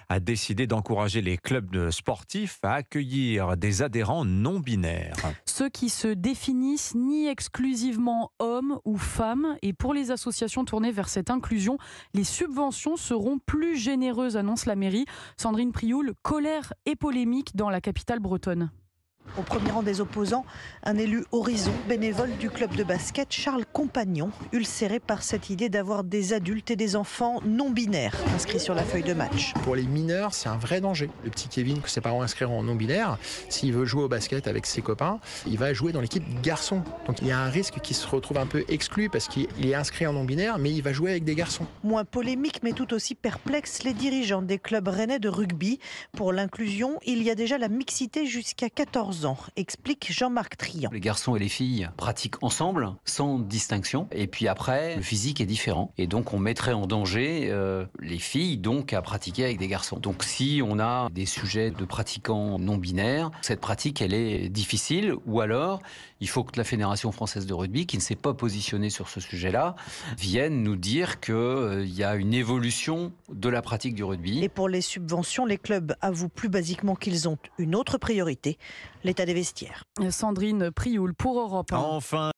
a décidé d'encourager les clubs sportifs à accueillir des adhérents non binaires. Ceux qui se définissent ni exclusivement hommes ou femmes. Et pour les associations tournées vers cette inclusion, les subventions seront plus généreuses, annonce la mairie. Sandrine Prioul, colère et polémique dans la capitale bretonne. Au premier rang des opposants, un élu Horizon, bénévole du club de basket, Charles Compagnon, ulcéré par cette idée d'avoir des adultes et des enfants non binaires inscrits sur la feuille de match. Pour les mineurs, c'est un vrai danger. Le petit Kevin, que ses parents inscriront en non binaire, s'il veut jouer au basket avec ses copains, il va jouer dans l'équipe garçons. Donc il y a un risque qu'il se retrouve un peu exclu parce qu'il est inscrit en non binaire, mais il va jouer avec des garçons. Moins polémique, mais tout aussi perplexe, les dirigeants des clubs rennais de rugby. Pour l'inclusion, il y a déjà la mixité jusqu'à 14 ans, explique Jean-Marc Trian. Les garçons et les filles pratiquent ensemble, sans distinction. Et puis après, le physique est différent. Et donc on mettrait en danger les filles donc à pratiquer avec des garçons. Donc si on a des sujets de pratiquants non binaires, cette pratique elle est difficile. Ou alors, il faut que la Fédération française de rugby, qui ne s'est pas positionnée sur ce sujet-là, vienne nous dire qu'il y a une évolution de la pratique du rugby. Et pour les subventions, les clubs avouent plus basiquement qu'ils ont une autre priorité, l'état des vestiaires. Sandrine Prioul pour Europe 1. Enfin.